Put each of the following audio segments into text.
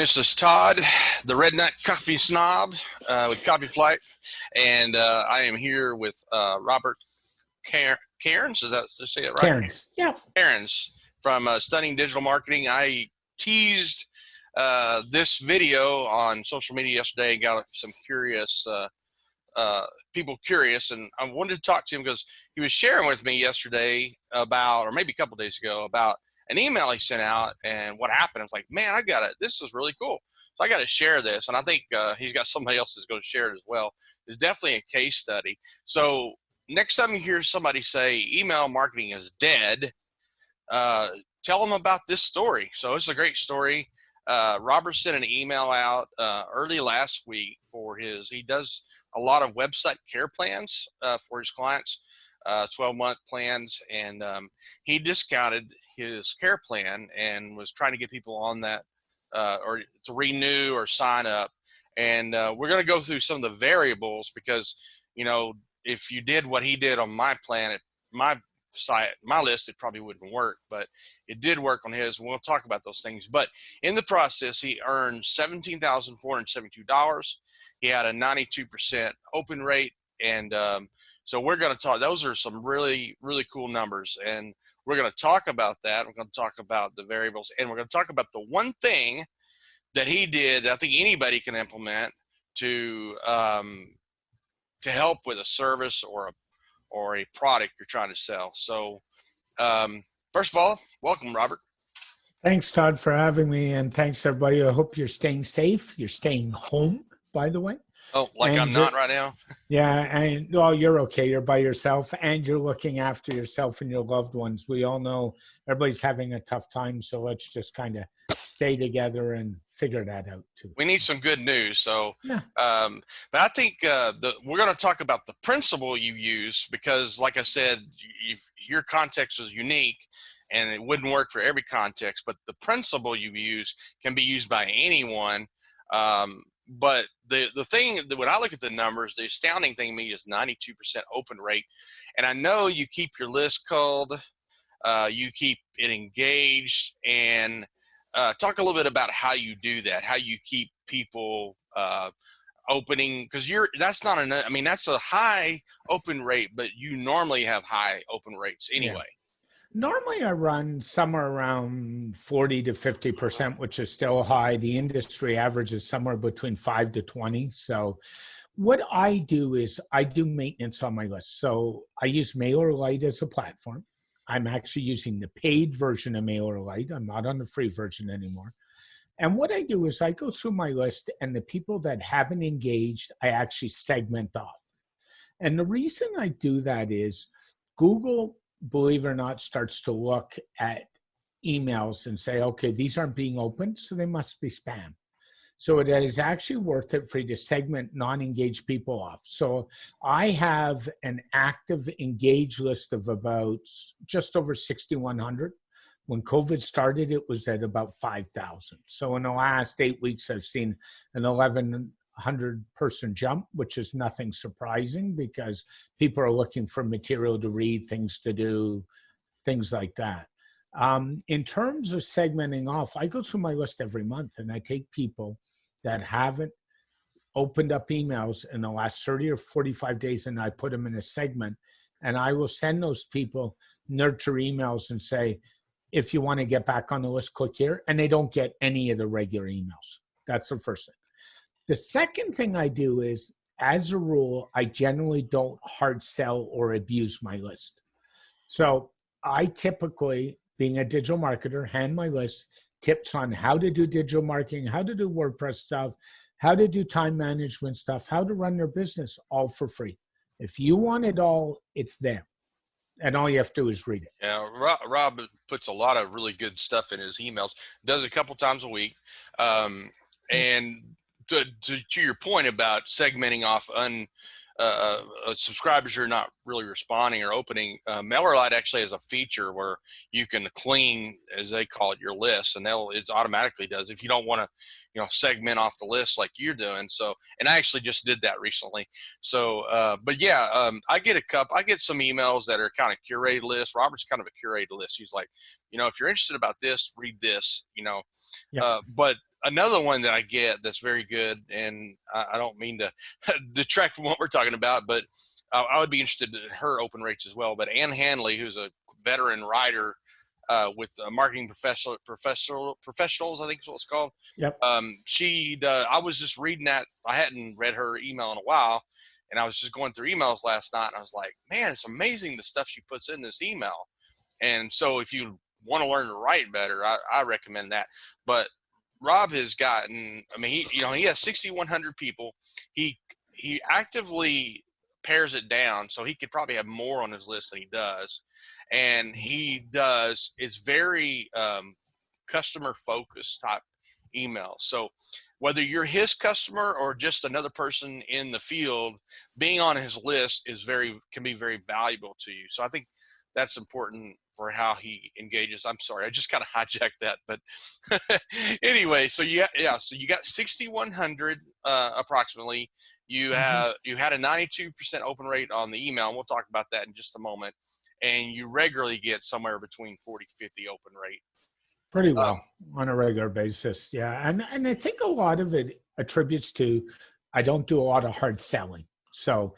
This is Todd, the Redneck Coffee Snob with Coffee Flight, and I am here with Robert Cairns. Is that to say it right? Cairns, yeah. Cairns from Stunning Digital Marketing. I teased this video on social media yesterday and got some curious people curious, and I wanted to talk to him because he was sharing with me yesterday about, or maybe a couple days ago, about an email he sent out and what happened. I was like, man, I got it. This is really cool. So I got to share this. And I think he's got somebody else that's going to share it as well. It's definitely a case study. So next time you hear somebody say email marketing is dead, tell them about this story. So it's a great story. Robert sent an email out early last week for he does a lot of website care plans for his clients, 12-month plans. And he discounted his care plan and was trying to get people on that or to renew or sign up. And we're going to go through some of the variables because, you know, if you did what he did on my plan, my list, it probably wouldn't work, but it did work on his. We'll talk about those things. But in the process, he earned $17,472. He had a 92% open rate. And so we're going to talk, those are some really, really cool numbers. And we're going to talk about that. We're going to talk about the variables, and we're going to talk about the one thing that he did that I think anybody can implement to help with a service or a product you're trying to sell. So first of all, welcome, Robert. Thanks, Todd, for having me, and thanks, everybody. I hope you're staying safe. You're staying home, by the way. Oh, like I'm not right now? Yeah, and well, you're okay. You're by yourself, and you're looking after yourself and your loved ones. We all know everybody's having a tough time, so let's just kind of stay together and figure that out, too. We need some good news. So, yeah. But I think we're going to talk about the principle you use because, like I said, your context is unique, and it wouldn't work for every context, but the principle you use can be used by anyone. But the thing that when I look at the numbers, the astounding thing to me is 92% open rate. And I know you keep your list cold, you keep it engaged, and talk a little bit about how you do that, how you keep people opening, because that's not enough. I mean, that's a high open rate, but you normally have high open rates anyway. Yeah. Normally, I run somewhere around 40 to 50%, which is still high. The industry average is somewhere between 5 to 20. So what I do is I do maintenance on my list. So I use MailerLite as a platform. I'm actually using the paid version of MailerLite. I'm not on the free version anymore. And what I do is I go through my list, and the people that haven't engaged, I actually segment off. And the reason I do that is Google, believe it or not, starts to look at emails and say, okay, these aren't being opened, so they must be spam. So it is actually worth it for you to segment non-engaged people off. So I have an active engaged list of about just over 6,100. When COVID started, it was at about 5,000. So in the last 8 weeks, I've seen an 1,100-person jump, which is nothing surprising because people are looking for material to read, things to do, things like that. In terms of segmenting off, I go through my list every month, and I take people that haven't opened up emails in the last 30 or 45 days, and I put them in a segment, and I will send those people nurture emails and say, if you want to get back on the list, click here, and they don't get any of the regular emails. That's the first thing. The second thing I do is, as a rule, I generally don't hard sell or abuse my list. So I typically, being a digital marketer, hand my list tips on how to do digital marketing, how to do WordPress stuff, how to do time management stuff, how to run their business, all for free. If you want it all, it's there. And all you have to do is read it. Yeah, Rob puts a lot of really good stuff in his emails. Does it a couple times a week. And to your point about segmenting off subscribers who are not really responding or opening, MailerLite actually has a feature where you can clean, as they call it, your list, and it automatically does if you don't want to, segment off the list like you're doing. So, and I actually just did that recently. So, but yeah, I get some emails that are kind of curated lists. Robert's kind of a curated list. He's like, if you're interested about this, read this. Yeah. But Another one that I get that's very good, and I don't mean to detract from what we're talking about, but I would be interested in her open rates as well. But Ann Hanley, who's a veteran writer with marketing professionals, I think is what it's called. Yep. I was just reading that. I hadn't read her email in a while, and I was just going through emails last night, and I was like, man, it's amazing the stuff she puts in this email. And so if you want to learn to write better, I recommend that. But Rob has gotten, I mean, he has 6,100 people. He actively pares it down, so he could probably have more on his list than he does. And it's very customer focused type email. So whether you're his customer or just another person in the field, being on his list can be very valuable to you. So I think that's important for how he engages. I'm sorry, I just kind of hijacked that, but anyway, so so you got 6,100 approximately. You had a 92% open rate on the email, and we'll talk about that in just a moment. And you regularly get somewhere between 40-50 open rate. Pretty well on a regular basis, yeah. And I think a lot of it attributes to I don't do a lot of hard selling, so.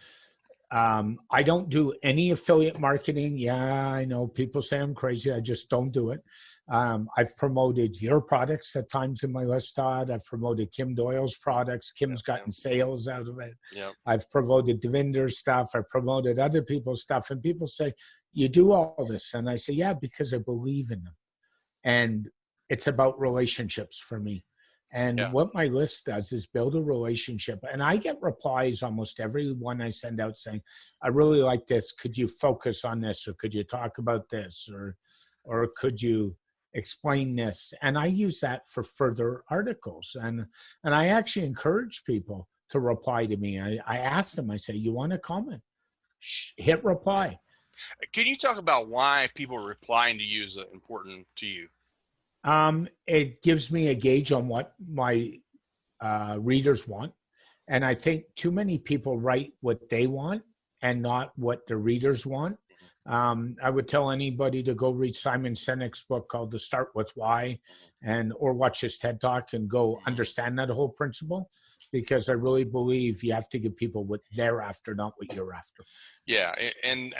I don't do any affiliate marketing. Yeah, I know people say I'm crazy. I just don't do it. I've promoted your products at times in my list, Todd. I've promoted Kim Doyle's products. Kim's gotten sales out of it. Yep. I've promoted Devinder's stuff. I've promoted other people's stuff. And people say, you do all this. And I say, yeah, because I believe in them. And it's about relationships for me. And what my list does is build a relationship. And I get replies almost every one I send out saying, I really like this. Could you focus on this? Or could you talk about this? Or could you explain this? And I use that for further articles. And I actually encourage people to reply to me. I ask them, I say, you want to comment? Hit reply. Can you talk about why people replying to you is important to you? It gives me a gauge on what my readers want. And I think too many people write what they want and not what the readers want. I would tell anybody to go read Simon Sinek's book called The Start With Why, or watch his TED Talk and go understand that whole principle, because I really believe you have to give people what they're after, not what you're after. Yeah. And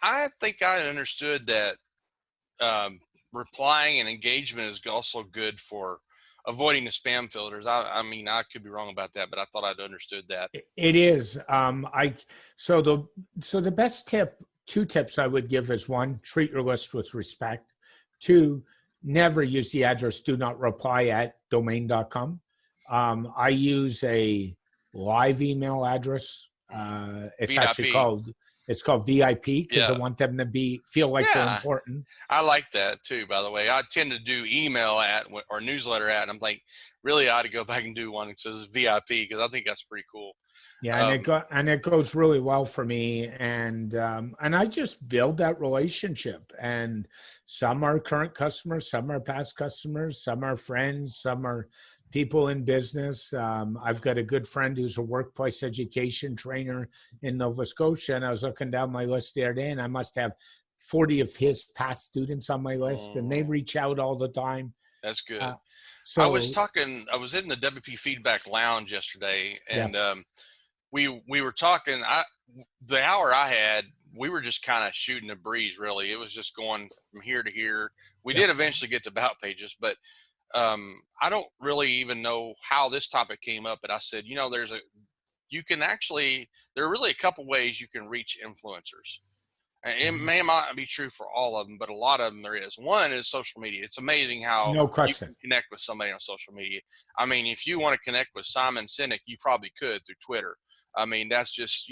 I think I understood that replying and engagement is also good for avoiding the spam filters. I mean, I could be wrong about that, but I thought I'd understood that. It is. So the best two tips I would give is: one, treat your list with respect. Two, never use the address do not reply at domain.com. I use a live email address. It's VIP. actually called VIP because I want them to feel like they're important. I like that too, by the way. I tend to do email or newsletter and I'm like, really I ought to go back and do one that says VIP, because I think that's pretty cool. Yeah, and it goes really well for me, and I just build that relationship. And some are current customers, some are past customers, some are friends, some are people in business. I've got a good friend who's a workplace education trainer in Nova Scotia, and I was looking down my list the other day, and I must have 40 of his past students on my list, and they reach out all the time. That's good. I was in the WP Feedback Lounge yesterday, and we were talking. The hour I had, we were just kind of shooting a breeze, really. It was just going from here to here. We did eventually get to about pages, but I don't really even know how this topic came up, but I said, there are really a couple ways you can reach influencers. And it may not be true for all of them, but a lot of them there is. One is social media. It's amazing how you can connect with somebody on social media. I mean, if you want to connect with Simon Sinek, you probably could through Twitter. I mean, that's just,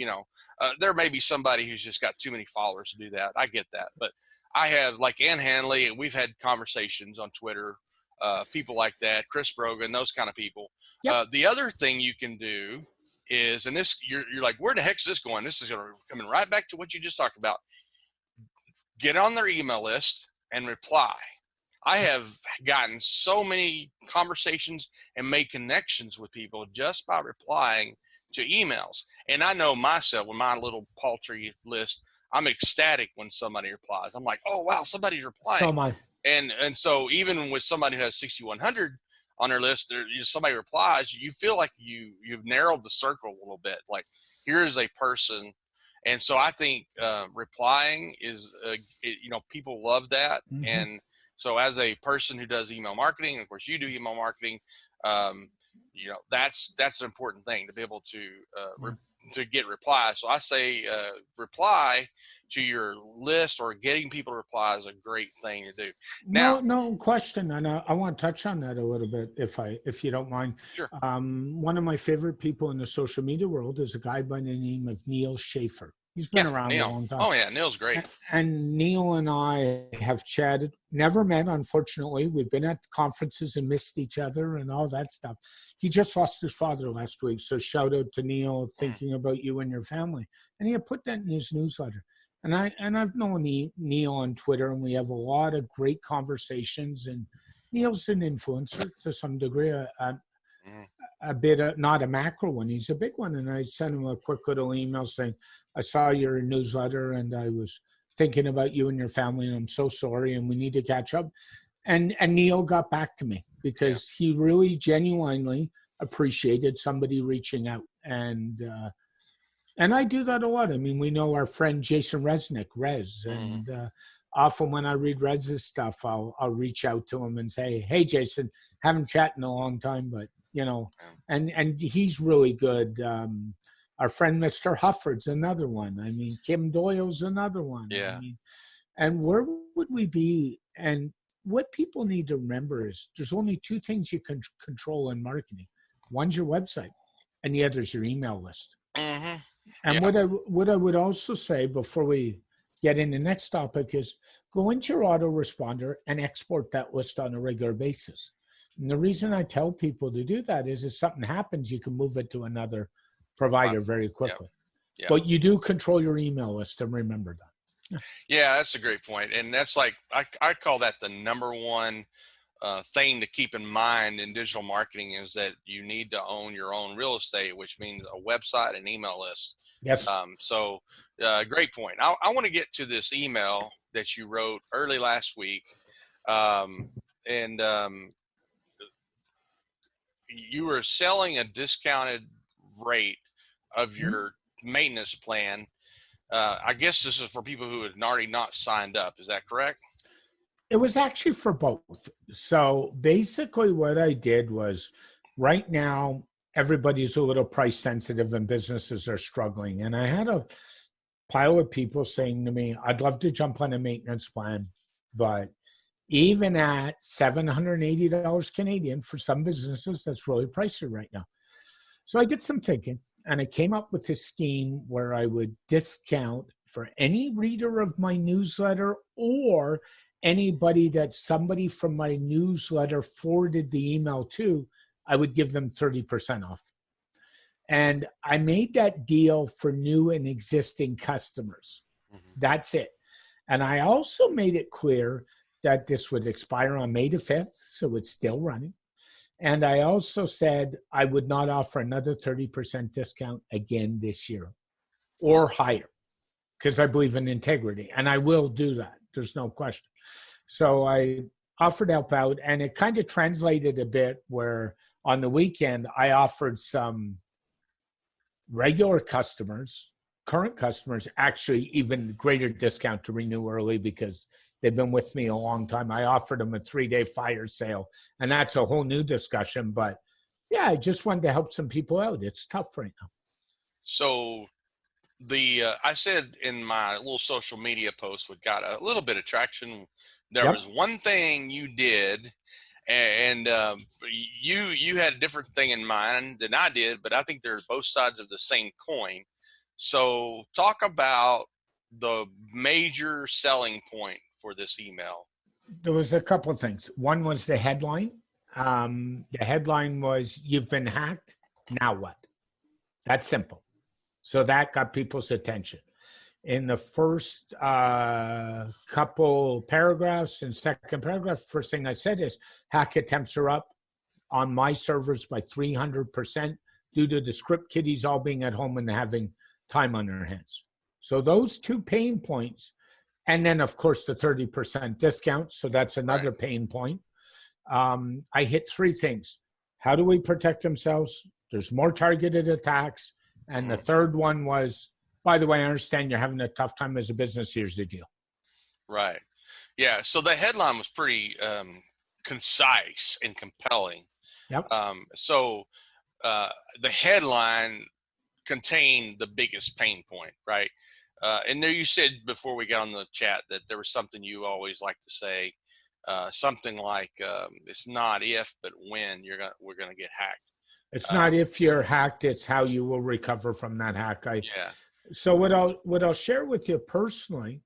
there may be somebody who's just got too many followers to do that. I get that. But I have, like Ann Hanley, we've had conversations on Twitter, people like that, Chris Brogan, those kind of people. Yep. The other thing you can do is, and this, you're like, where the heck is this going? This is coming right back to what you just talked about. Get on their email list and reply. I have gotten so many conversations and made connections with people just by replying to emails. And I know myself, with my little paltry list, I'm ecstatic when somebody replies. I'm like, oh, wow, somebody's replying. So am I. And so even with somebody who has 6,100 on their list, somebody replies, you feel like you've narrowed the circle a little bit. Like, here is a person. And so I think replying is, people love that. Mm-hmm. And so as a person who does email marketing, of course you do email marketing, that's an important thing to be able to get replies. So I say reply to your list, or getting people to reply is a great thing to do. Now, No question, and I want to touch on that a little bit, if you don't mind. Sure. One of my favorite people in the social media world is a guy by the name of Neil Schaefer. He's been around Neil. a long time. Oh yeah, Neil's great. And Neil and I have chatted, never met, unfortunately. We've been at conferences and missed each other and all that stuff. He just lost his father last week, so shout out to Neil, thinking about you and your family. And he had put that in his newsletter. And I've known Neil on Twitter, and we have a lot of great conversations. And Neil's an influencer to some degree, a bit, not a macro one. He's a big one. And I sent him a quick little email saying, I saw your newsletter and I was thinking about you and your family, and I'm so sorry, and we need to catch up. And Neil got back to me because he really genuinely appreciated somebody reaching out. And I do that a lot. I mean, we know our friend Jason Resnick, Rez, and often when I read Rez's stuff, I'll reach out to him and say, hey, Jason, haven't chatted in a long time, but, and he's really good. Our friend Mr. Hufford's another one. I mean, Kim Doyle's another one. Yeah. I mean, and where would we be? And what people need to remember is there's only two things you can control in marketing. One's your website, and the other's your email list. Mm-hmm. And what I would also say before we get in the next topic is go into your autoresponder and export that list on a regular basis. And the reason I tell people to do that is if something happens, you can move it to another provider very quickly. Yeah. But you do control your email list, and remember that. Yeah, that's a great point. And that's like, I call that the number one thing to keep in mind in digital marketing, is that you need to own your own real estate, which means a website and email list. Yes. So great point. I want to get to this email that you wrote early last week. You were selling a discounted rate of your maintenance plan. I guess this is for people who had already not signed up. Is that correct? It was actually for both. So basically what I did was, right now, everybody's a little price sensitive and businesses are struggling. And I had a pile of people saying to me, I'd love to jump on a maintenance plan, but even at $780 Canadian for some businesses, that's really pricey right now. So I did some thinking, and I came up with a scheme where I would discount for any reader of my newsletter or anybody that somebody from my newsletter forwarded the email to, I would give them 30% off. And I made that deal for new and existing customers. Mm-hmm. That's it. And I also made it clear that this would expire on May the 5th, so it's still running. And I also said I would not offer another 30% discount again this year or higher, because I believe in integrity, and I will do that. There's no question. So I offered help out, and it kind of translated a bit where on the weekend I offered some regular customers, current customers, actually even greater discount to renew early because they've been with me a long time. I offered them a 3-day fire sale, and that's a whole new discussion. But yeah, I just wanted to help some people out. It's tough right now. So I said in my little social media post, what got a little bit of traction, there was one thing you did, and you had a different thing in mind than I did, but I think they're both sides of the same coin. So talk about the major selling point for this email. There was a couple of things. One was the headline. The headline was, "You've been hacked. Now what?" That's simple. So that got people's attention. In the first couple paragraphs and second paragraph, first thing I said is, hack attempts are up on my servers by 300% due to the script kiddies all being at home and having time on their hands. So those two pain points, and then of course the 30% discount. So that's another pain point. I hit three things. How do we protect themselves? There's more targeted attacks. And the third one was, by the way, I understand you're having a tough time as a business. Here's the deal. Right. Yeah. So the headline was pretty concise and compelling. Yep. So the headline contained the biggest pain point, right? And there you said before we got on the chat that there was something you always like to say, something like it's not if, but when we're gonna get hacked. It's not if you're hacked; it's how you will recover from that hack. Yeah. So what I'll share with you personally,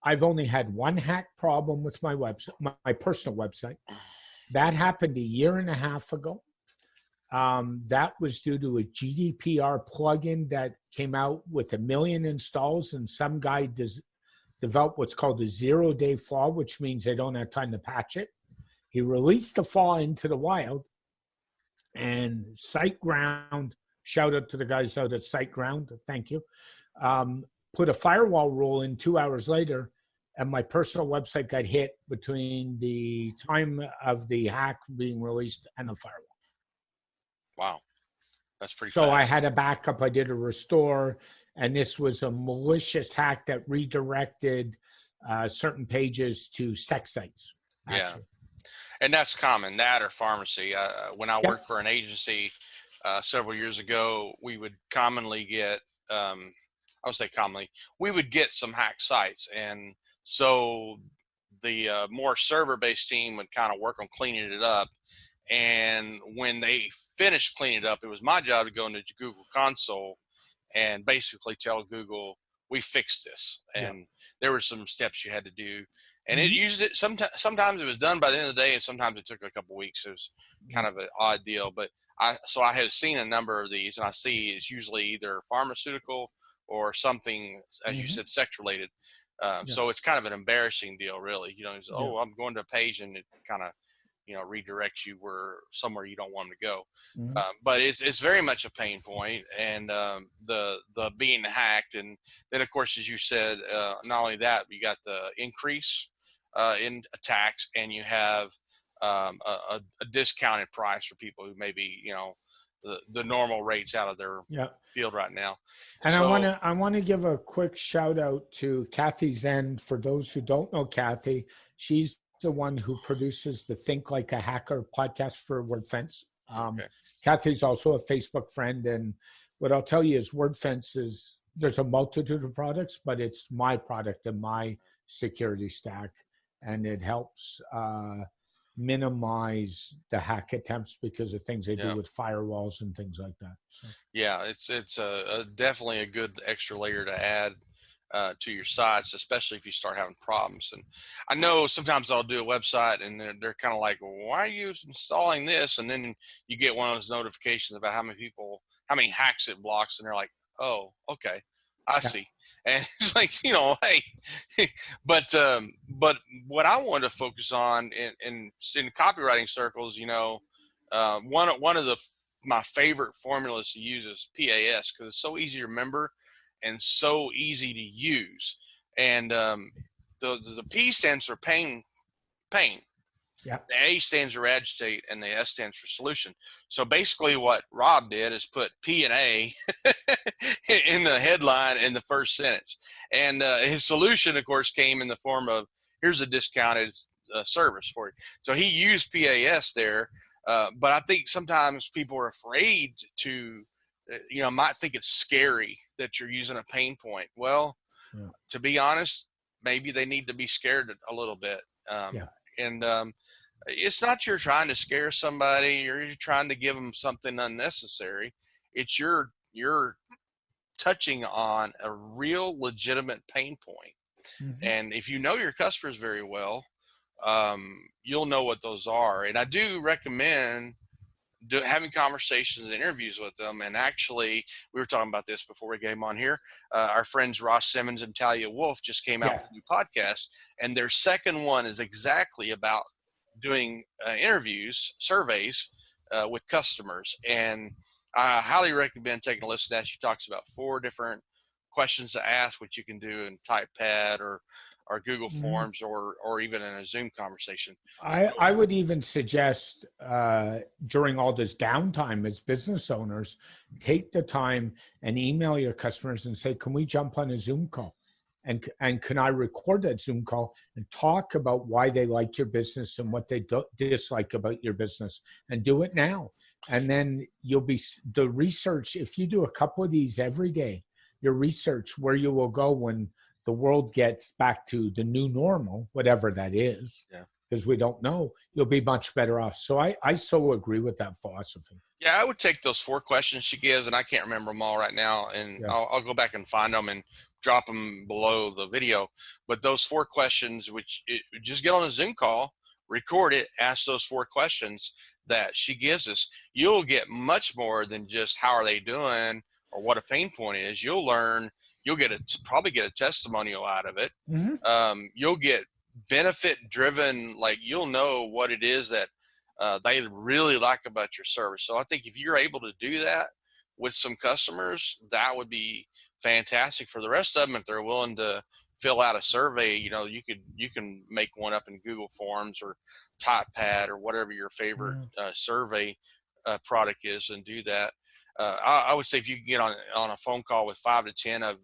I've only had one hack problem with my website, my personal website. That happened a year and a half ago. That was due to a GDPR plugin that came out with 1 million installs, and some guy developed what's called a 0-day flaw, which means they don't have time to patch it. He released the flaw into the wild, and SiteGround, shout out to the guys out at SiteGround, thank you, put a firewall rule in 2 hours later, and my personal website got hit between the time of the hack being released and the firewall. Wow. That's pretty So fast. I had a backup, I did a restore, and this was a malicious hack that redirected certain pages to sex sites. Actually. Yeah. And that's common, that or pharmacy. When I worked for an agency several years ago, we would commonly get, I would say commonly, we would get some hacked sites. And so the more server-based team would kind of work on cleaning it up. And when they finished cleaning it up, it was my job to go into Google Console and basically tell Google, we fixed this. And there were some steps you had to do. And it used it. Sometimes it was done by the end of the day, and sometimes it took a couple of weeks. It was kind of an odd deal. But I had seen a number of these, and I see it's usually either pharmaceutical or something, as you said, sex related. So it's kind of an embarrassing deal, really. You know, it's, oh, I'm going to a page, and it kind of, you know, redirects you somewhere you don't want them to go. But it's very much a pain point, and the being hacked, and then of course, as you said, not only that, you got the increase in attacks, and you have a discounted price for people who maybe, you know, the normal rates out of their field right now. And so, I want to give a quick shout out to Kathy Zen. For those who don't know Kathy, she's the one who produces the Think Like a Hacker podcast for WordFence. Kathy's also a Facebook friend, and what I'll tell you is WordFence there's a multitude of products, but it's my product and my security stack, and it helps minimize the hack attempts because of things they do with firewalls and things like that. So. Yeah, it's definitely a good extra layer to add to your sites, especially if you start having problems. And I know sometimes I'll do a website and they're kind of like, well, why are you installing this? And then you get one of those notifications about how many hacks it blocks, and they're like, oh, okay, I see. And it's like, you know, hey, but what I wanted to focus on in copywriting circles, you know, one of my favorite formulas to use is PAS, because it's so easy to remember and so easy to use. And the P stands for pain. The A stands for agitate, and the S stands for solution. So basically what Rob did is put P and A in the headline in the first sentence. And his solution, of course, came in the form of, here's a discounted service for you. So he used PAS there. But I think sometimes people are afraid to, you know, might think it's scary that you're using a pain point. Well, to be honest, maybe they need to be scared a little bit. And it's not you're trying to scare somebody or you're trying to give them something unnecessary. It's you're touching on a real legitimate pain point. And if you know your customers very well, you'll know what those are. And I do recommend having conversations and interviews with them. And actually, we were talking about this before we came on here. Our friends Ross Simmons and Talia Wolf just came out with a new podcast, and their second one is exactly about doing interviews, surveys with customers. And I highly recommend taking a listen to that. She talks about 4 different questions to ask, which you can do in TypePad or or Google Mhm. Forms or even in a Zoom conversation. I would even suggest during all this downtime as business owners, take the time and email your customers and say, "Can we jump on a Zoom call? And can I record that Zoom call and talk about why they like your business and what they dislike about your business, and do it now." And then you'll be the research. If you do a couple of these every day, your research where you will go when the world gets back to the new normal, whatever that is, Yeah. because we don't know, you'll be much better off. So I so agree with that philosophy. Yeah, I would take those 4 questions she gives, and I can't remember them all right now, and Yeah. I'll go back and find them and drop them below the video. But those 4 questions, just get on a Zoom call, record it, ask those 4 questions that she gives us. You'll get much more than just how are they doing or what a pain point is. You'll learn. You'll probably get a testimonial out of it. Mm-hmm. You'll get benefit driven. Like you'll know what it is that they really like about your service. So I think if you're able to do that with some customers, that would be fantastic. For the rest of them, if they're willing to fill out a survey, you can make one up in Google Forms or TypePad or whatever your favorite survey product is, and do that. I would say if you can get on a phone call with 5 to 10 of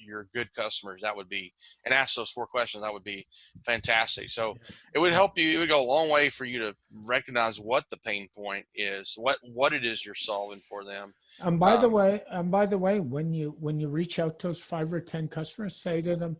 your good customers, that would be, and ask those 4 questions, that would be fantastic. So it would help you. It would go a long way for you to recognize what the pain point is, what it is you're solving for them. And by the way, when you reach out to those 5 or 10 customers, say to them,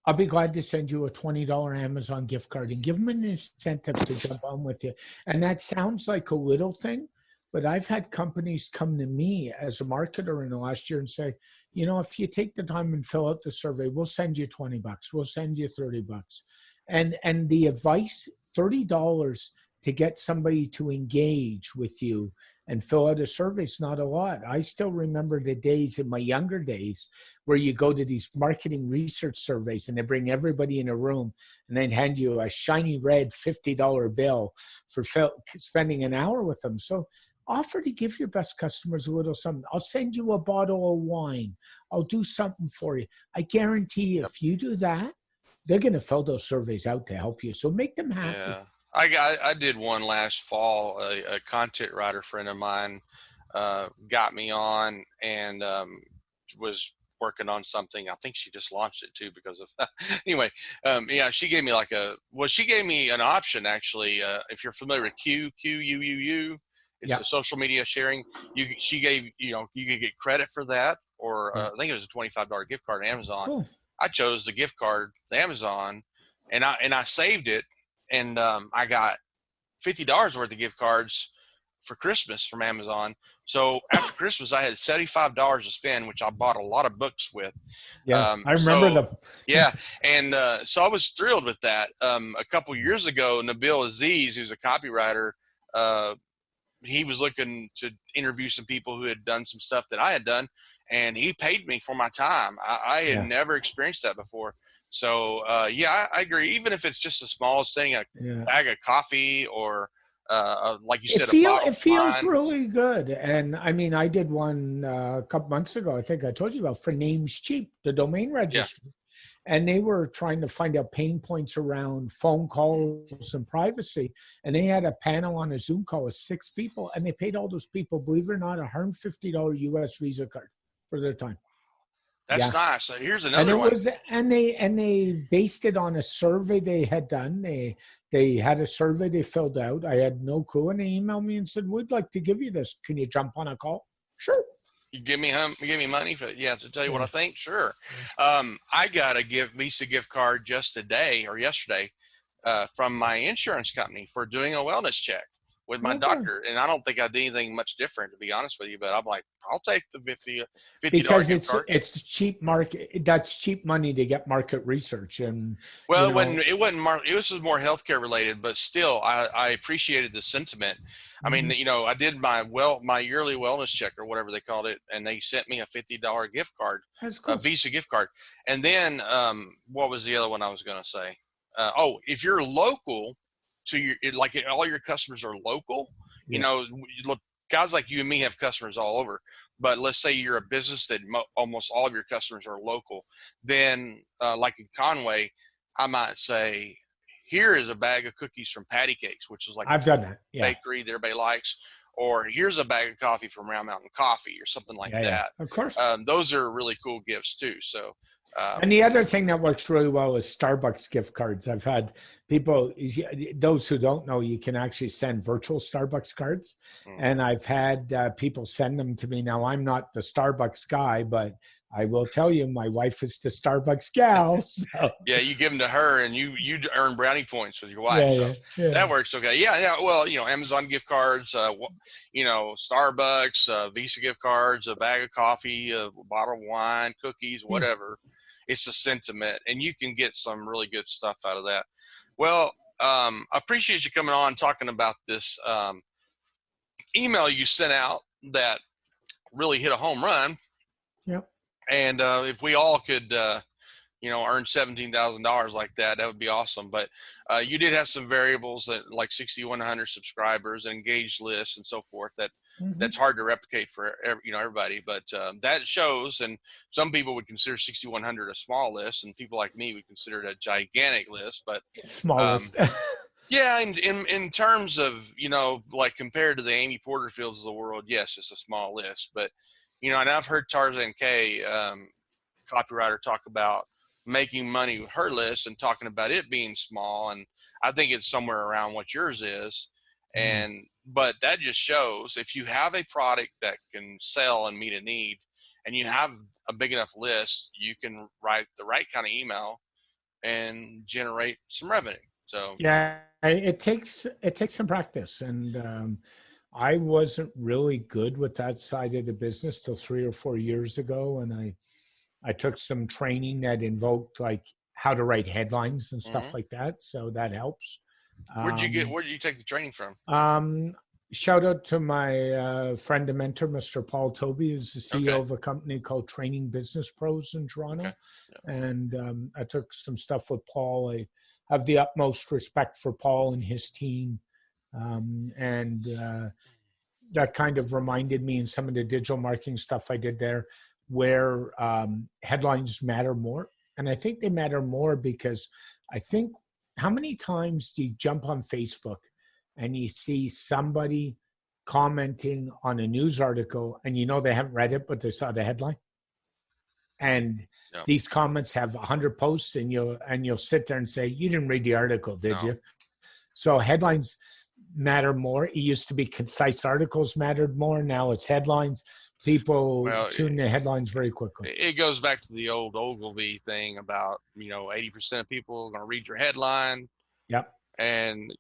"I'll be glad to send you a $20 Amazon gift card," and give them an incentive to jump on with you. And that sounds like a little thing, but I've had companies come to me as a marketer in the last year and say, "If you take the time and fill out the survey, we'll send you $20. We'll send you $30." And the advice, $30 to get somebody to engage with you and fill out a survey is not a lot. I still remember the days in my younger days where you go to these marketing research surveys and they bring everybody in a room and then hand you a shiny red $50 bill for spending an hour with them. So offer to give your best customers a little something. "I'll send you a bottle of wine. I'll do something for you." I guarantee you, if you do that, they're going to fill those surveys out to help you. So make them happy. Yeah. I did one last fall. A content writer friend of mine got me on, and was working on something. I think she just launched it too because of anyway. She gave me an option actually. If you're familiar with QUUU, it's a social media sharing. She gave you could get credit for that, or I think it was a $25 gift card on Amazon. Cool. I chose the gift card, the Amazon, and I saved it. And I got $50 worth of gift cards for Christmas from Amazon. So after Christmas, I had $75 to spend, which I bought a lot of books with. Yeah, I remember them. Yeah, and so I was thrilled with that. A couple years ago, Nabil Aziz, who's a copywriter, he was looking to interview some people who had done some stuff that I had done, and he paid me for my time. I had never experienced that before. So, I agree. Even if it's just as small as sending a bag of coffee or, like you said, it feels really good. And I mean, I did one a couple months ago. I think I told you about, for Names Cheap, the domain registry. And they were trying to find out pain points around phone calls and privacy. And they had a panel on a Zoom call with 6 people, and they paid all those people, believe it or not, $150 US Visa card for their time. That's nice. So here's another one. And they based it on a survey they had done. They had a survey they filled out. I had no clue, and they emailed me and said, "We'd like to give you this. Can you jump on a call?" Sure. You give me money for to tell you what I think. Sure. I got a Visa gift card just today or yesterday from my insurance company for doing a wellness check with my doctor, and I don't think I did anything much different, to be honest with you. But I'm like, I'll take the $50 because gift card. It's cheap market. That's cheap money to get market research. And it wasn't market. It was more healthcare related, but still, I appreciated the sentiment. I mean, I did my yearly wellness check or whatever they called it, and they sent me a $50 gift card, That's cool. a Visa gift card. And then what was the other one I was going to say? If you're local to like all your customers are local, look, guys like you and me have customers all over, but let's say you're a business that almost all of your customers are local. Then like in Conway, I might say, here is a bag of cookies from Patty Cakes, which is like I've done that. Yeah. bakery that everybody likes, or here's a bag of coffee from Round Mountain Coffee or something like Yeah, that. of course. Those are really cool gifts too. So, And the other thing that works really well is Starbucks gift cards. I've had people, those who don't know, you can actually send virtual Starbucks cards. And I've had people send them to me. Now, I'm not the Starbucks guy, but I will tell you, my wife is the Starbucks gal. So. Yeah, you give them to her and you earn brownie points with your wife. Yeah, so yeah. that works okay. Yeah. Well, Amazon gift cards, Starbucks, Visa gift cards, a bag of coffee, a bottle of wine, cookies, whatever. It's a sentiment, and you can get some really good stuff out of that. Well, I appreciate you coming on talking about this email you sent out that really hit a home run. Yep. And if we all could, earn $17,000 like that, that would be awesome. But you did have some variables that like 6,100 subscribers, engaged lists, and so forth. That's hard to replicate for everybody. But that shows, and some people would consider 6,100 a small list, and people like me would consider it a gigantic list. But smallest. Yeah, in terms of, like compared to the Amy Porterfields of the world, yes, it's a small list. But, and I've heard Tarzan K, copywriter, talk about making money with her list and talking about it being small. And I think it's somewhere around what yours is. But that just shows if you have a product that can sell and meet a need and you have a big enough list, you can write the right kind of email and generate some revenue. So yeah, it takes some practice, and I wasn't really good with that side of the business till 3 or 4 years ago, and I took some training that invoked like how to write headlines and stuff like that. So that helps. Where did you take the training from? Shout out to my friend and mentor, Mr. Paul Toby, who's the CEO of a company called Training Business Pros in Toronto. And I took some stuff with Paul. I have the utmost respect for Paul and his team. And that kind of reminded me in some of the digital marketing stuff I did there, where headlines matter more. And I think they matter more because I think, how many times do you jump on Facebook and you see somebody commenting on a news article and they haven't read it, but they saw the headline? And these comments have 100 posts, and you'll sit there and say, you didn't read the article, did you? So headlines matter more. It used to be concise articles mattered more. Now it's headlines. People tune the headlines very quickly. It goes back to the old Ogilvy thing about, 80% of people are going to read your headline. Yep. And,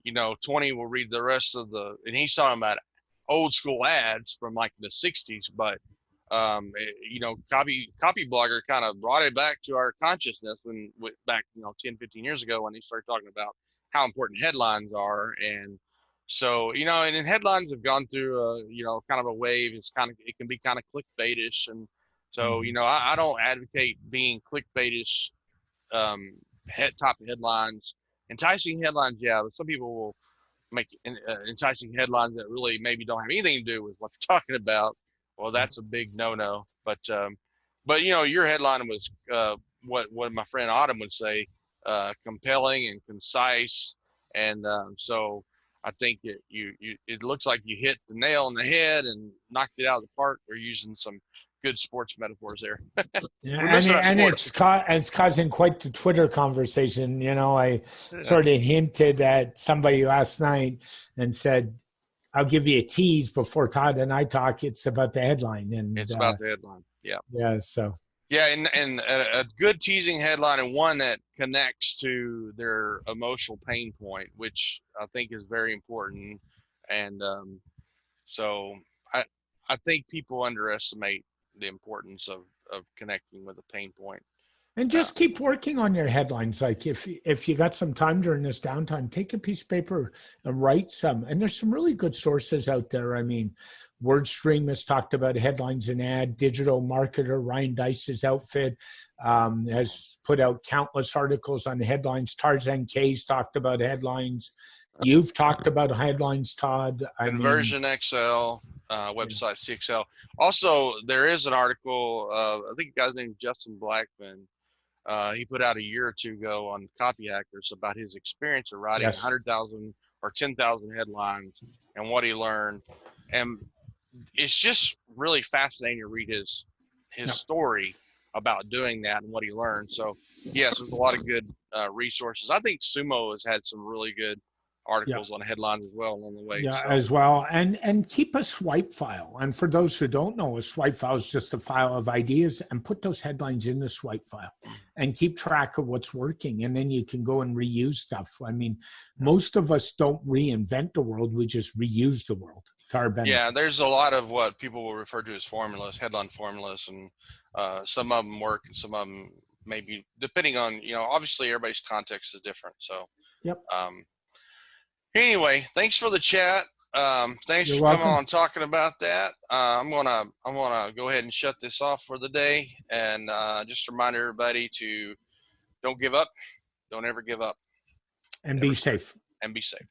20 will read the rest of and he's talking about old school ads from like the 60s, but, copy blogger kind of brought it back to our consciousness back, 10, 15 years ago when he started talking about how important headlines are. And so, and then headlines have gone through kind of a wave. It can be kind of clickbaitish. And so, I don't advocate being clickbaitish, top headlines. Enticing headlines, yeah, but some people will make enticing headlines that really maybe don't have anything to do with what they're talking about. Well, that's a big no-no. But your headline was what my friend Autumn would say, compelling and concise, and so I think it looks like you hit the nail on the head and knocked it out of the park. We're using some good sports metaphors there. and it's causing quite the Twitter conversation. I sort of hinted at somebody last night and said, I'll give you a tease before Todd and I talk. It's about the headline. And it's about the headline. Yeah. Yeah. So. Yeah. And a good teasing headline, and one that connects to their emotional pain point, which I think is very important. And so I think people underestimate the importance of connecting with a pain point. And just keep working on your headlines. Like if you got some time during this downtime, take a piece of paper and write some. And there's some really good sources out there. I mean, WordStream has talked about headlines and ad. Digital marketer Ryan Dice's outfit has put out countless articles on headlines. Tarzan K's talked about headlines. You've talked about headlines, Todd. Conversion XL. Website CXL. Also, there is an article. I think a guy's named Justin Blackman he put out a year or two ago on Copy Hackers about his experience of writing Yes. 100,000 or 10,000 headlines and what he learned. And it's just really fascinating to read his Yep. story about doing that and what he learned. So yes, there's a lot of good resources. I think Sumo has had some really good articles on headlines as well along the way. Yeah, so. as well. And keep a swipe file. And for those who don't know, a swipe file is just a file of ideas, and put those headlines in the swipe file and keep track of what's working. And then you can go and reuse stuff. I mean, most of us don't reinvent the world. We just reuse the world to our benefit. Yeah, there's a lot of what people will refer to as formulas, headline formulas, and some of them work and some of them maybe, depending on, obviously everybody's context is different. So, Yep. Anyway, thanks for the chat. Thanks You're for welcome. coming on and talking about that. I'm gonna go ahead and shut this off for the day, and just remind everybody to don't give up, don't ever give up, And be safe. And be safe.